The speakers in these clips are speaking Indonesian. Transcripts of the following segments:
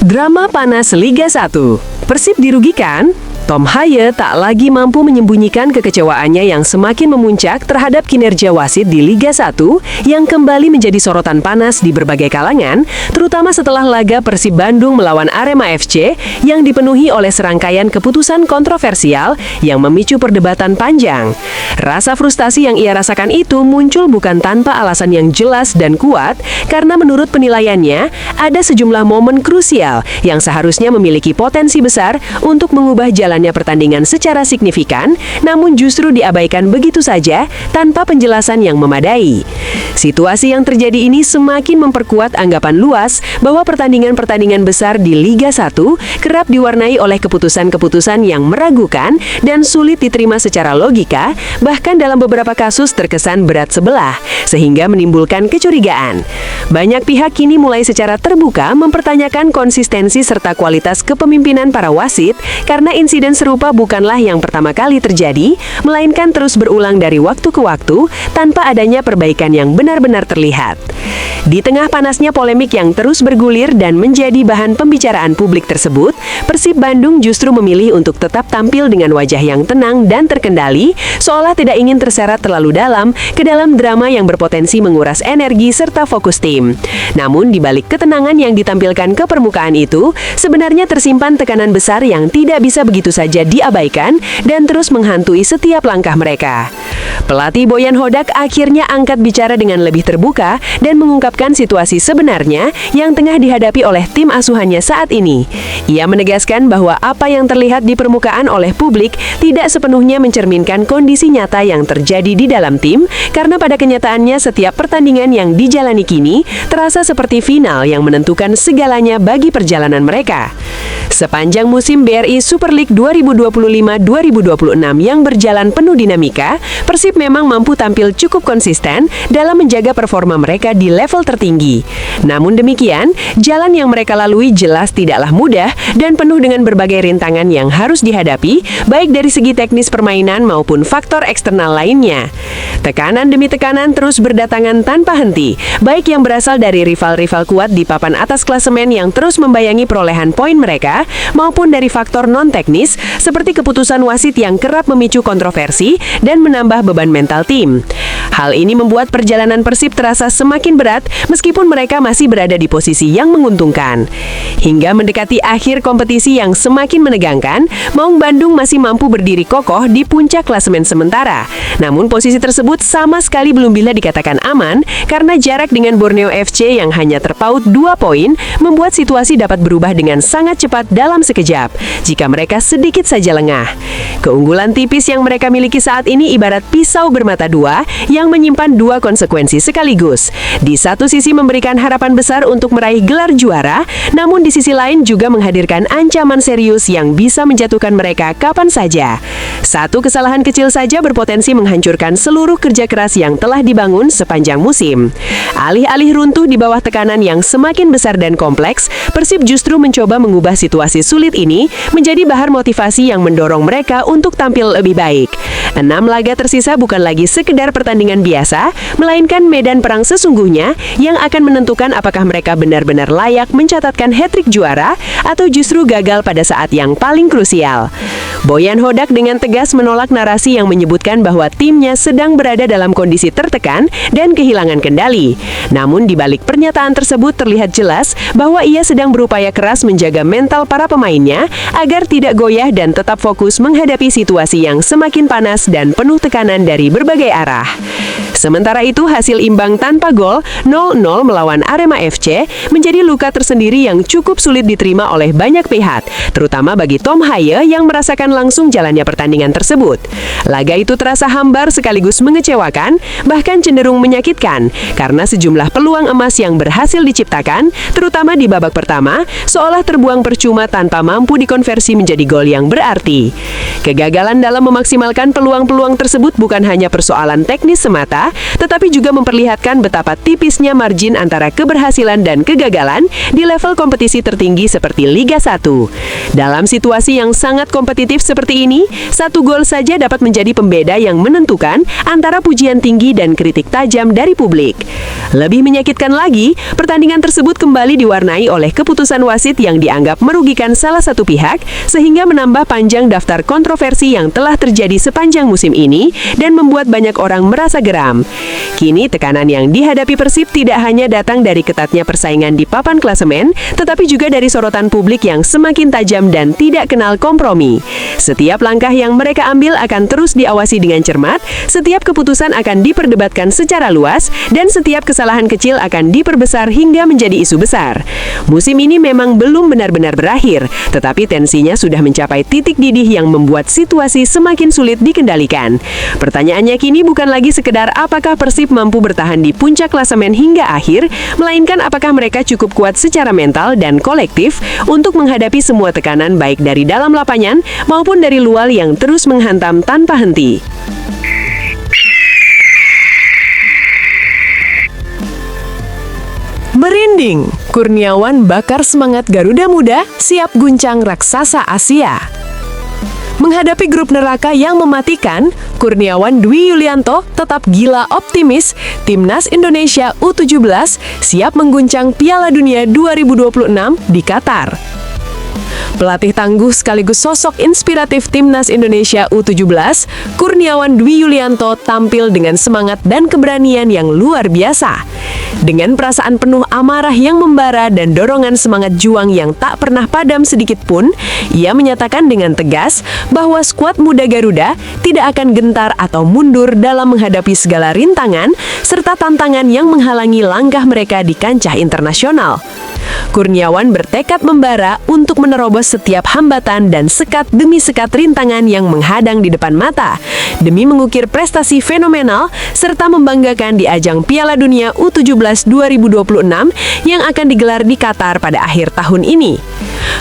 Drama panas Liga 1. Persib dirugikan? Tom Haye tak lagi mampu menyembunyikan kekecewaannya yang semakin memuncak terhadap kinerja wasit di Liga 1 yang kembali menjadi sorotan panas di berbagai kalangan, terutama setelah laga Persib Bandung melawan Arema FC yang dipenuhi oleh serangkaian keputusan kontroversial yang memicu perdebatan panjang. Rasa frustasi yang ia rasakan itu muncul bukan tanpa alasan yang jelas dan kuat, karena menurut penilaiannya, ada sejumlah momen krusial yang seharusnya memiliki potensi besar untuk mengubah jalannya pertandingan secara signifikan, namun justru diabaikan begitu saja tanpa penjelasan yang memadai. Situasi yang terjadi ini semakin memperkuat anggapan luas bahwa pertandingan-pertandingan besar di Liga 1 kerap diwarnai oleh keputusan-keputusan yang meragukan dan sulit diterima secara logika, bahkan dalam beberapa kasus terkesan berat sebelah, sehingga menimbulkan kecurigaan. Banyak pihak kini mulai secara terbuka mempertanyakan konsistensi serta kualitas kepemimpinan para wasit, karena insiden serupa bukanlah yang pertama kali terjadi, melainkan terus berulang dari waktu ke waktu tanpa adanya perbaikan yang benar-benar terlihat. Di tengah panasnya polemik yang terus bergulir dan menjadi bahan pembicaraan publik tersebut, Persib Bandung justru memilih untuk tetap tampil dengan wajah yang tenang dan terkendali, seolah tidak ingin terseret terlalu dalam ke dalam drama yang berpotensi menguras energi serta fokus tim. Namun di balik ketenangan yang ditampilkan ke permukaan itu, sebenarnya tersimpan tekanan besar yang tidak bisa begitu saja diabaikan dan terus menghantui setiap langkah mereka. Pelatih Boyan Hodak akhirnya angkat bicara dengan lebih terbuka dan mengungkapkan situasi sebenarnya yang tengah dihadapi oleh tim asuhannya saat ini. Ia menegaskan bahwa apa yang terlihat di permukaan oleh publik tidak sepenuhnya mencerminkan kondisi nyata yang terjadi di dalam tim, karena pada kenyataannya setiap pertandingan yang dijalani kini terasa seperti final yang menentukan segalanya bagi perjalanan mereka. Sepanjang musim BRI Super League 2025-2026 yang berjalan penuh dinamika, Persib memang mampu tampil cukup konsisten dalam menjaga performa mereka di level tertinggi. Namun demikian, jalan yang mereka lalui jelas tidaklah mudah dan penuh dengan berbagai rintangan yang harus dihadapi, baik dari segi teknis permainan maupun faktor eksternal lainnya. Tekanan demi tekanan terus berdatangan tanpa henti, baik yang berasal dari rival-rival kuat di papan atas klasemen yang terus membayangi perolehan poin mereka, maupun dari faktor non-teknis seperti keputusan wasit yang kerap memicu kontroversi dan menambah beban mental tim. Hal ini membuat perjalanan Persib terasa semakin berat meskipun mereka masih berada di posisi yang menguntungkan. Hingga mendekati akhir kompetisi yang semakin menegangkan, Maung Bandung masih mampu berdiri kokoh di puncak klasemen sementara. Namun posisi tersebut sama sekali belum bisa dikatakan aman karena jarak dengan Borneo FC yang hanya terpaut 2 poin membuat situasi dapat berubah dengan sangat cepat dalam sekejap jika mereka sedikit saja lengah. Keunggulan tipis yang mereka miliki saat ini ibarat pisau bermata dua yang menyimpan dua konsekuensi sekaligus. Di satu sisi memberikan harapan besar untuk meraih gelar juara, namun di sisi lain juga menghadirkan ancaman serius yang bisa menjatuhkan mereka kapan saja. Satu kesalahan kecil saja berpotensi menghancurkan seluruh kerja keras yang telah dibangun sepanjang musim. Alih-alih runtuh di bawah tekanan yang semakin besar dan kompleks, Persib justru mencoba mengubah situasi sulit ini menjadi bahan motivasi yang mendorong mereka untuk tampil lebih baik. 6 laga tersisa bukan lagi sekedar pertandingan biasa, melainkan medan perang sesungguhnya yang akan menentukan apakah mereka benar-benar layak mencatatkan hat-trick juara atau justru gagal pada saat yang paling krusial. Boyan Hodak dengan tegas menolak narasi yang menyebutkan bahwa timnya sedang berada dalam kondisi tertekan dan kehilangan kendali. Namun di balik pernyataan tersebut terlihat jelas bahwa ia sedang berupaya keras menjaga mental para pemainnya agar tidak goyah dan tetap fokus menghadapi situasi yang semakin panas dan penuh tekanan dari berbagai arah. Sementara itu, hasil imbang tanpa gol 0-0 melawan Arema FC menjadi luka tersendiri yang cukup sulit diterima oleh banyak pihak, terutama bagi Tom Haye yang merasakan langsung jalannya pertandingan tersebut. Laga itu terasa hambar sekaligus mengecewakan, bahkan cenderung menyakitkan, karena sejumlah peluang emas yang berhasil diciptakan, terutama di babak pertama, seolah terbuang percuma tanpa mampu dikonversi menjadi gol yang berarti. Kegagalan dalam memaksimalkan peluang-peluang tersebut bukan hanya persoalan teknis semata, tetapi juga memperlihatkan betapa tipisnya margin antara keberhasilan dan kegagalan di level kompetisi tertinggi seperti Liga 1. Dalam situasi yang sangat kompetitif positif seperti ini, satu gol saja dapat menjadi pembeda yang menentukan antara pujian tinggi dan kritik tajam dari publik. Lebih menyakitkan lagi, pertandingan tersebut kembali diwarnai oleh keputusan wasit yang dianggap merugikan salah satu pihak, sehingga menambah panjang daftar kontroversi yang telah terjadi sepanjang musim ini dan membuat banyak orang merasa geram. Kini tekanan yang dihadapi Persib tidak hanya datang dari ketatnya persaingan di papan klasemen, tetapi juga dari sorotan publik yang semakin tajam dan tidak kenal kompromi. Setiap langkah yang mereka ambil akan terus diawasi dengan cermat, setiap keputusan akan diperdebatkan secara luas, dan setiap kesalahan kecil akan diperbesar hingga menjadi isu besar. Musim ini memang belum benar-benar berakhir, tetapi tensinya sudah mencapai titik didih yang membuat situasi semakin sulit dikendalikan. Pertanyaannya kini bukan lagi sekedar apakah Persib mampu bertahan di puncak klasemen hingga akhir, melainkan apakah mereka cukup kuat secara mental dan kolektif untuk menghadapi semua tekanan baik dari dalam lapangan maupun dari luar yang terus menghantam tanpa henti. Merinding, Kurniawan bakar semangat Garuda Muda, siap guncang raksasa Asia. Menghadapi grup neraka yang mematikan, Kurniawan Dwi Yulianto tetap gila optimis Timnas Indonesia U17 siap mengguncang Piala Dunia 2026 di Qatar. Pelatih tangguh sekaligus sosok inspiratif Timnas Indonesia U17, Kurniawan Dwi Yulianto tampil dengan semangat dan keberanian yang luar biasa. Dengan perasaan penuh amarah yang membara dan dorongan semangat juang yang tak pernah padam sedikit pun, ia menyatakan dengan tegas bahwa skuad muda Garuda tidak akan gentar atau mundur dalam menghadapi segala rintangan serta tantangan yang menghalangi langkah mereka di kancah internasional. Kurniawan bertekad membara untuk menerobos setiap hambatan dan sekat demi sekat rintangan yang menghadang di depan mata, demi mengukir prestasi fenomenal serta membanggakan di ajang Piala Dunia U17 2026 yang akan digelar di Qatar pada akhir tahun ini.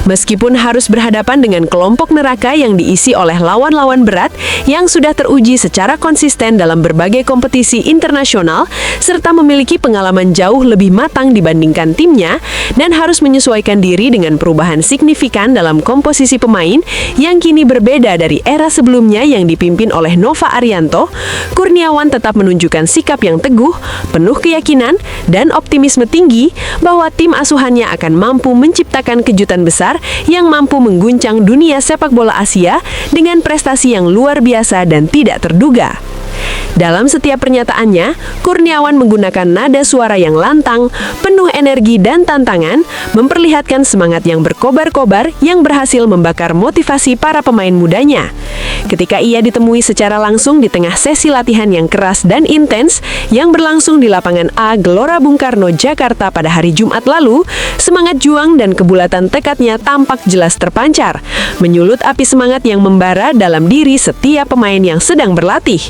Meskipun harus berhadapan dengan kelompok neraka yang diisi oleh lawan-lawan berat yang sudah teruji secara konsisten dalam berbagai kompetisi internasional, serta memiliki pengalaman jauh lebih matang dibandingkan timnya, dan harus menyesuaikan diri dengan perubahan signifikan dalam komposisi pemain yang kini berbeda dari era sebelumnya yang dipimpin oleh Nova Arianto, Kurniawan tetap menunjukkan sikap yang teguh, penuh keyakinan, dan optimisme tinggi bahwa tim asuhannya akan mampu menciptakan kejutan besar yang mampu mengguncang dunia sepak bola Asia dengan prestasi yang luar biasa dan tidak terduga. Dalam setiap pernyataannya, Kurniawan menggunakan nada suara yang lantang, penuh energi dan tantangan, memperlihatkan semangat yang berkobar-kobar yang berhasil membakar motivasi para pemain mudanya. Ketika ia ditemui secara langsung di tengah sesi latihan yang keras dan intens yang berlangsung di lapangan A Gelora Bung Karno, Jakarta pada hari Jumat lalu, semangat juang dan kebulatan tekadnya tampak jelas terpancar, menyulut api semangat yang membara dalam diri setiap pemain yang sedang berlatih.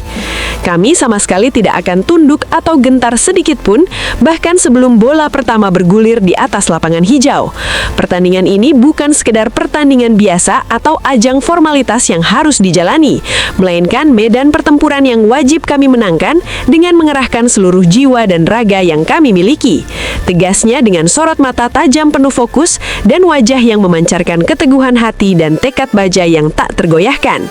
Kami sama sekali tidak akan tunduk atau gentar sedikit pun, bahkan sebelum bola pertama bergulir di atas lapangan hijau. Pertandingan ini bukan sekedar pertandingan biasa atau ajang formalitas yang harus dijalani, melainkan medan pertempuran yang wajib kami menangkan dengan mengerahkan seluruh jiwa dan raga yang kami miliki. Tegasnya dengan sorot mata tajam penuh fokus dan wajah yang memancarkan keteguhan hati dan tekad baja yang tak tergoyahkan.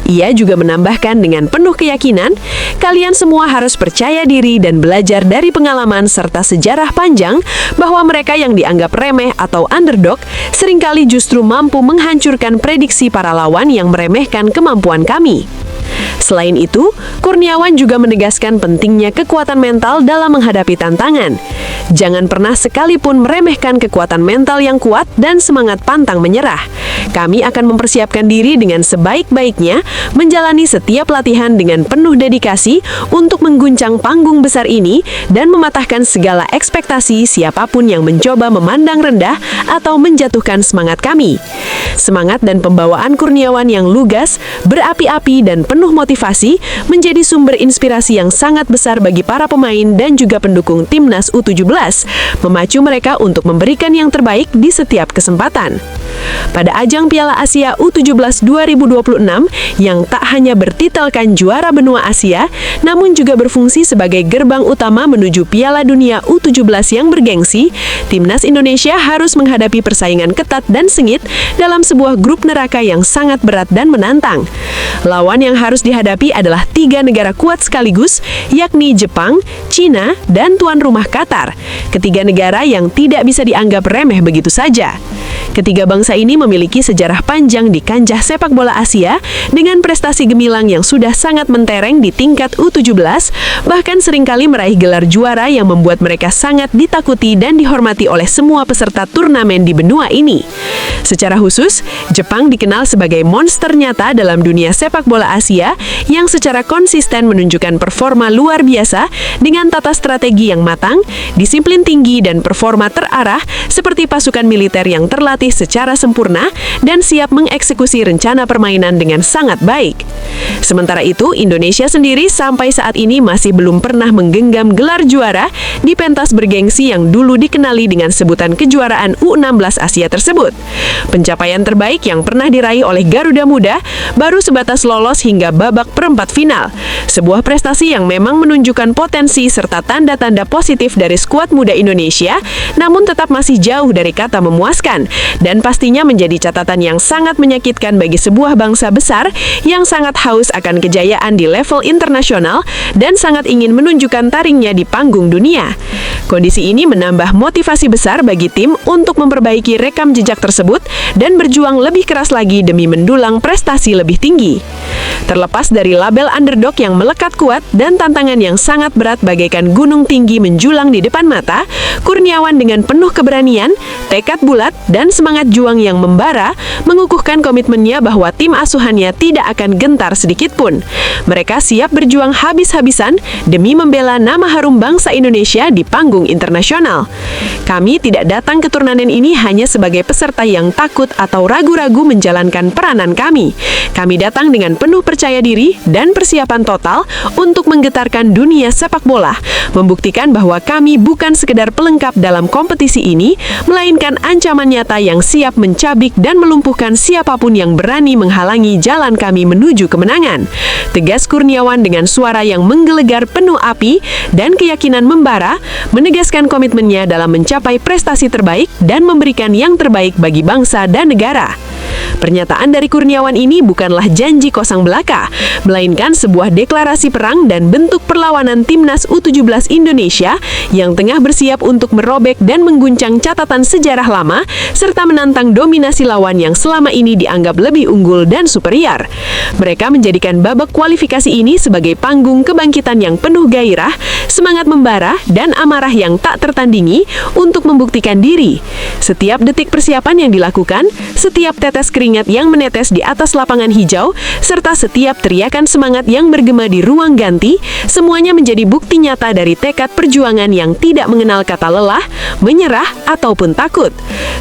Ia juga menambahkan dengan penuh keyakinan, kalian semua harus percaya diri dan belajar dari pengalaman serta sejarah panjang bahwa mereka yang dianggap remeh atau underdog seringkali justru mampu menghancurkan prediksi para lawan yang meremehkan kemampuan kami. Selain itu, Kurniawan juga menegaskan pentingnya kekuatan mental dalam menghadapi tantangan. Jangan pernah sekalipun meremehkan kekuatan mental yang kuat dan semangat pantang menyerah. Kami akan mempersiapkan diri dengan sebaik-baiknya, menjalani setiap latihan dengan penuh dedikasi untuk mengguncang panggung besar ini dan mematahkan segala ekspektasi siapapun yang mencoba memandang rendah atau menjatuhkan semangat kami. Semangat dan pembawaan Kurniawan yang lugas, berapi-api dan penuh motivasi menjadi sumber inspirasi yang sangat besar bagi para pemain dan juga pendukung Timnas U17, memacu mereka untuk memberikan yang terbaik di setiap kesempatan. Pada ajang Piala Asia U17 2026 yang tak hanya bertitelkan juara benua Asia, namun juga berfungsi sebagai gerbang utama menuju Piala Dunia U17 yang bergengsi, timnas Indonesia harus menghadapi persaingan ketat dan sengit dalam sebuah grup neraka yang sangat berat dan menantang. Lawan yang harus dihadapi adalah 3 negara kuat sekaligus, yakni Jepang, Cina, dan tuan rumah Qatar. Ketiga negara yang tidak bisa dianggap remeh begitu saja. Ketiga bangsa ini memiliki sejarah panjang di kancah sepak bola Asia dengan prestasi gemilang yang sudah sangat mentereng di tingkat U17, bahkan seringkali meraih gelar juara yang membuat mereka sangat ditakuti dan dihormati oleh semua peserta turnamen di benua ini. Secara khusus, Jepang dikenal sebagai monster nyata dalam dunia sepak bola Asia yang secara konsisten menunjukkan performa luar biasa dengan tata strategi yang matang, disiplin tinggi, dan performa terarah seperti pasukan militer yang terlatih secara sempurna dan siap mengeksekusi rencana permainan dengan sangat baik. Sementara itu, Indonesia sendiri sampai saat ini masih belum pernah menggenggam gelar juara di pentas bergengsi yang dulu dikenali dengan sebutan kejuaraan U16 Asia tersebut. Pencapaian terbaik yang pernah diraih oleh Garuda Muda baru sebatas lolos hingga babak perempat final. Sebuah prestasi yang memang menunjukkan potensi serta tanda-tanda positif dari skuad muda Indonesia, namun tetap masih jauh dari kata memuaskan, dan pastinya menjadi catatan yang sangat menyakitkan bagi sebuah bangsa besar yang sangat haus akan kejayaan di level internasional dan sangat ingin menunjukkan taringnya di panggung dunia. Kondisi ini menambah motivasi besar bagi tim untuk memperbaiki rekam jejak tersebut dan berjuang lebih keras lagi demi mendulang prestasi lebih tinggi. Terlepas dari label underdog yang melekat kuat dan tantangan yang sangat berat bagaikan gunung tinggi menjulang di depan mata, Kurniawan dengan penuh keberanian, tekad bulat, dan semangat juang yang membara mengukuhkan komitmennya bahwa tim asuhannya tidak akan gentar sedikit pun. Mereka siap berjuang habis-habisan demi membela nama harum bangsa Indonesia di panggung internasional. Kami tidak datang ke turnamen ini hanya sebagai peserta yang takut atau ragu-ragu menjalankan peranan kami. Kami datang dengan penuh percaya diri dan persiapan total untuk menggetarkan dunia sepak bola, membuktikan bahwa kami bukan sekedar pelengkap dalam kompetisi ini, melainkan ancaman nyata yang siap mencabik dan melumpuhkan siapapun yang berani menghalangi jalan kami menuju kemenangan. Tegas Kurniawan dengan suara yang menggelegar penuh api dan keyakinan membara, menegaskan komitmennya dalam mencapai prestasi terbaik dan memberikan yang terbaik bagi bangsa dan negara. Pernyataan dari Kurniawan ini bukanlah janji kosong belaka, melainkan sebuah deklarasi perang dan bentuk perlawanan timnas U17 Indonesia yang tengah bersiap untuk merobek dan mengguncang catatan sejarah lama, serta menantang dominasi lawan yang selama ini dianggap lebih unggul dan superior. Mereka menjadikan babak kualifikasi ini sebagai panggung kebangkitan yang penuh gairah, semangat membara, dan amarah yang tak tertandingi untuk membuktikan diri. Setiap detik persiapan yang dilakukan, setiap tetes keringat yang menetes di atas lapangan hijau, serta setiap teriakan semangat yang bergema di ruang ganti, semuanya menjadi bukti nyata dari tekad perjuangan yang tidak mengenal kata lelah, menyerah, ataupun takut.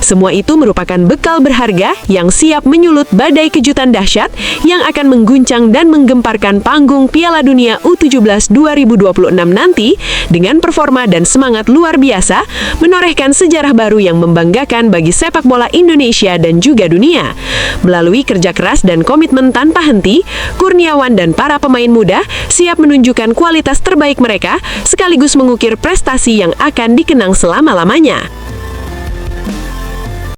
Semua itu merupakan bekal berharga yang siap menyulut badai kejutan dahsyat yang akan mengguncang dan menggemparkan panggung Piala Dunia U17 2026 nanti dengan performa dan semangat luar biasa, menorehkan sejarah baru yang membanggakan bagi sepak bola Indonesia dan juga dunia. Melalui kerja keras dan komitmen tanpa henti, Kurniawan dan para pemain muda siap menunjukkan kualitas terbaik mereka sekaligus mengukir prestasi yang akan dikenang selama-lamanya.